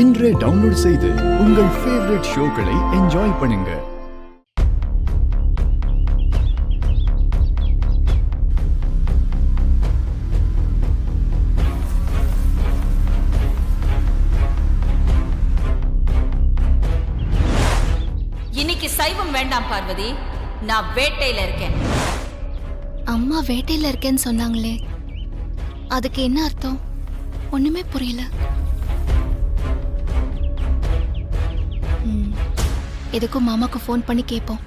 இன்றே டவுன்லோட் செய்து உங்கள் ஃபேவரட் ஷோக்களை என்ஜாய் பண்ணுங்க. இன்னைக்கு சைவம் வேண்டாம் பார்வதி, நான் வேட்டையில இருக்கேன். அம்மா வேட்டையில இருக்கேன்னு சொன்னாங்களே, அதுக்கு என்ன அர்த்தம்? ஒண்ணுமே புரியல. எதுக்கும் மாமாக்கு ஃபோன் பண்ணி கேட்போம்.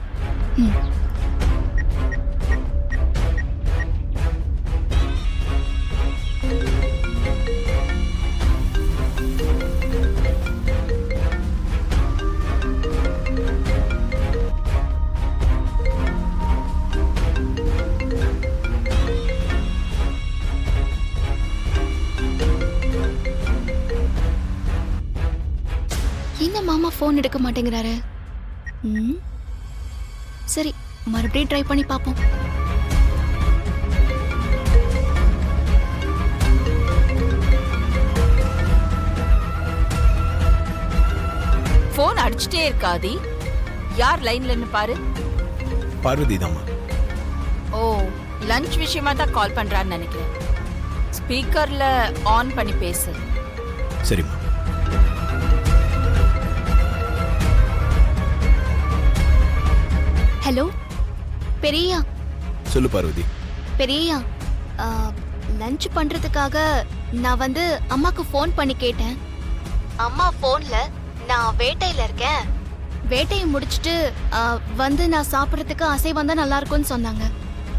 என்ன மாமா ஃபோன் எடுக்க மாட்டேங்கிறாரு? சரி, மறுபடியும் ட்ரை பண்ணி பார்ப்போம். போன் அடிச்சுட்டே இருக்காதி. யார் லைன்லன்னு பாரு. பார்வதி தாமா. ஓ, லஞ்ச் விஷயமா தான் கால் பண்றான்னு நினைக்கிறேன். ஸ்பீக்கர்ல ஆன் பண்ணி பேசு. சரிம்மா. ஹலோ பெரியா. சொல்லு பார்வதி. பெரியா, லஞ்ச் பண்றதுக்காக நான் அம்மாக்கு ஃபோன் பண்ணி கேட்டேன். அம்மா ஃபோன்ல நான் வேட்டையில இருக்கேன், வேட்டையை முடிச்சிட்டு நான் சாப்பிட்றதுக்கு அசைவம் தான் நல்லா இருக்கும்னு சொன்னாங்க.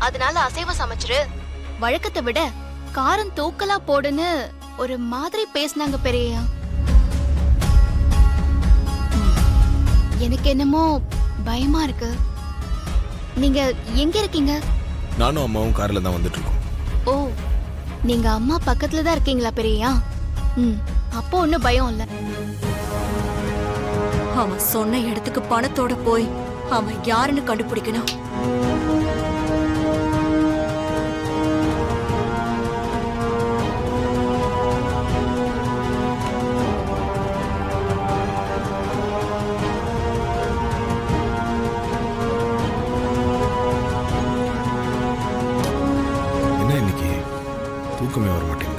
அதனால அசைவம் சமைச்சிரு, வழக்கத்தை விட காரம் தூக்கலா போடுன்னு ஒரு மாதிரி பேசினாங்க பெரியா. எனக்கு என்னமோ பயமா இருக்கு. நீங்க எங்க இருக்கீங்க? நானும் அம்மாவும் கார்ல தான் வந்துட்டு இருக்கோம். ஓ, நீங்க அம்மா பக்கத்துல தான் இருக்கீங்களா பெரியா? அப்போ ஒன்னும் பயம் இல்ல. அவன் சொன்ன இடத்துக்கு பணத்தோட போய் அவன் யாருன்னு கண்டுபிடிக்கணும். தூக்கமே வர மாட்டேங்குது.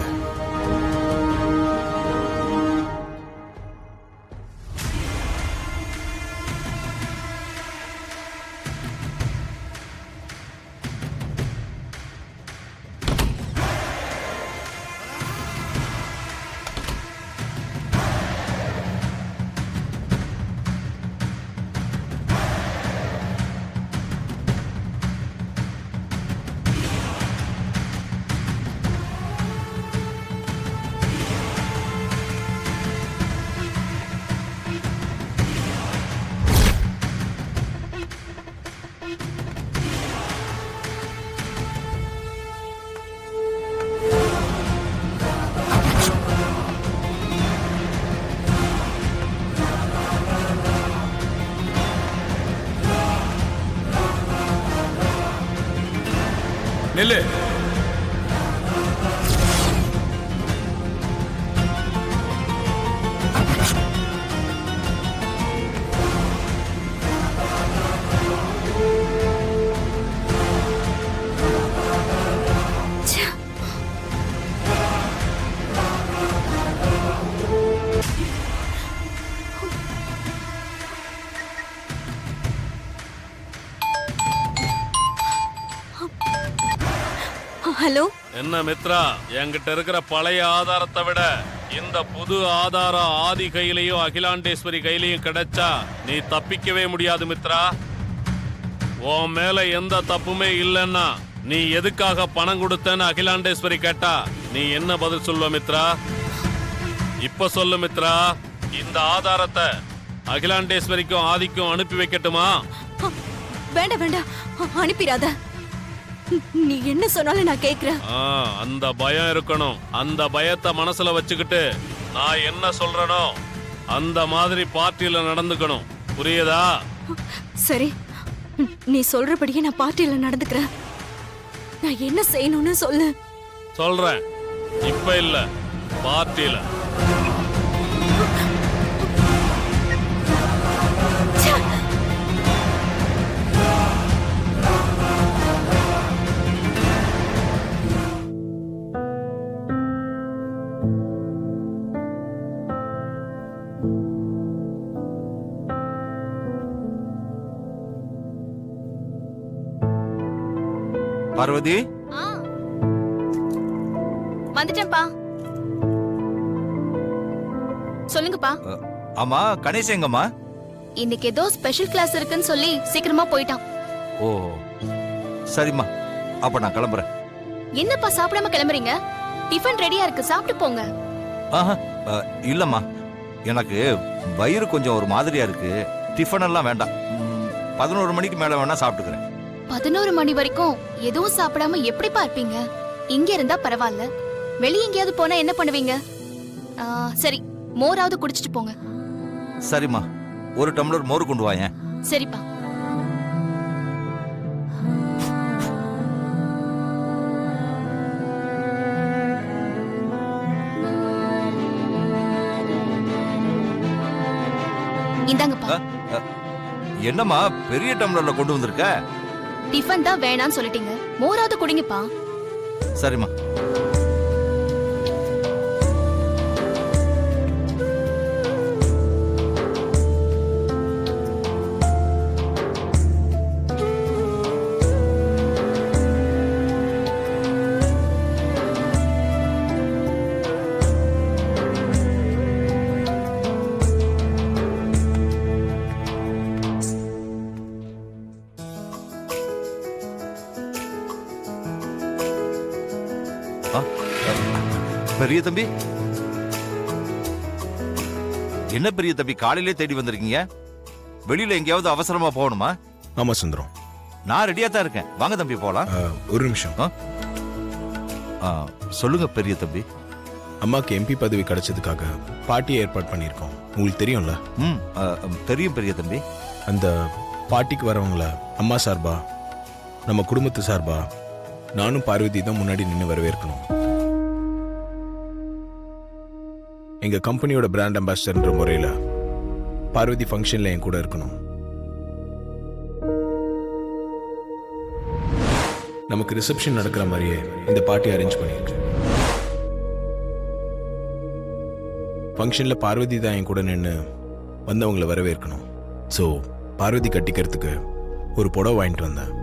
நில்லு. ஹலோ. என்ன மித்ரா, என்கிட்ட இருக்கிற பழைய ஆதாரத்தை விட இந்த புது ஆதாரம் ஆதி கையிலையும் அகிலாண்டேஸ்வரி கையிலையும் கிடைச்சா நீ தப்பிக்கவே முடியாது மித்ரா. உன் மேல எந்த தப்புமே இல்லைன்னா நீ எதுக்காக பணம் கொடுத்தன்னு அகிலாண்டேஸ்வரி கேட்டா நீ என்ன பதில் சொல்லுவ மித்ரா? இப்ப சொல்லு மித்ரா, இந்த ஆதாரத்தை அகிலாண்டேஸ்வரிக்கும் ஆதிக்கும் அனுப்பி வைக்கட்டுமா? வேண்டாம் வேண்டாம், அனுப்பிடாத. நீ என்ன சொன்னாலும் நான் கேக்குறேன். அந்த பயம் இருக்கணும். அந்த பயத்தை மனசுல வச்சுக்கிட்டு நான் என்ன சொல்றனோ அந்த மாதிரி பார்ட்டியில நடந்துக்கணும். புரியுதா? சரி, நீ சொல்றபடியே நான் பார்ட்டியில நடந்துக்கிறேன். நான் என்ன செய்யணும்னு சொல்லு. சொல்றேன். இப்ப இல்ல, பார்ட்டியில. பார்வதி, ஆ. வந்துட்டேன்ப்பா. சொல்லுங்கப்பா. ஆமா கணேஷ் எங்கம்மா? இன்னைக்கு ஏதோ ஸ்பெஷல் கிளாஸ் இருக்குன்னு சொல்லி சீக்கிரமா போயிட்டான். ஓ சரிம்மா, அப்ப நான் கிளம்புறேன். என்னப்பா சாப்பிடாம கிளம்புறீங்க? டிஃபன் ரெடியா இருக்கு, சாப்பிட்டு போங்க. ஆஹா, இல்லம்மா, எனக்கு வயிறு கொஞ்சம் ஒரு மாதிரியா இருக்கு. டிஃபன் எல்லாம் வேண்டாம். 11 மணிக்கு மேல வேணா சாப்பிட்டுக்கிறேன். 11 மணி வரைக்கும் எதுவும் சாப்பிடாம எப்படிப்பா இருப்பீங்க? இங்க இருந்தா பரவாயில்ல, வெளிய எங்கேயாவது போனா என்ன பண்ணுவீங்க? சரி, மோராவது குடிச்சிட்டு போங்க. சரிம்மா, ஒரு டம்ளர் மோர் கொண்டு வாயேன். சரிப்பா. இந்தாங்கப்பா. என்னம்மா பெரிய டம்ளர்ல கொண்டு வந்திருக்க? டிஃபன் தான் வேணான்னு சொல்லிட்டீங்க, மோராவது குடிங்கப்பா. சரிம்மா. பெரிய தம்பி, என்ன பெரிய தம்பி காலையிலே தேடி வந்திருக்கீங்க? வெளியில எங்கேயாவது அவசரமா போகணுமா? ஆமா சுந்தரம், நான் ரெடியா தான் இருக்கேன். வாங்க தம்பி போலாம். ஒரு நிமிஷம். சொல்லுங்க பெரிய தம்பி. அம்மாக்கு எம்பி பதவி கிடைச்சதுக்காக பார்ட்டி ஏற்பாடு பண்ணியிருக்கோம். உங்களுக்கு தெரியும்ல? தெரியும் பெரிய தம்பி. அந்த பார்ட்டிக்கு வரவங்கள அம்மா சார்பா, நம்ம குடும்பத்து சார்பா நானும் பார்வதி தான் முன்னாடி நின்று வரவேற்கணும். எங்க கம்பெனியோட பிராண்ட் அம்பாசிடர்ன்ற முறையில பார்வதி ஃபங்க்ஷன்ல என் கூட இருக்கணும். நமக்கு ரிசப்ஷன் நடக்கிற மாதிரியே இந்த பார்ட்டி அரேஞ்ச் பண்ணியிருக்கு. ஃபங்க்ஷன்ல பார்வதி தான் என் கூட நின்று வந்தவங்களை வரவேற்கணும். ஸோ பார்வதி கட்டிக்கிறதுக்கு ஒரு புடவை வாங்கிட்டு வந்தேன்.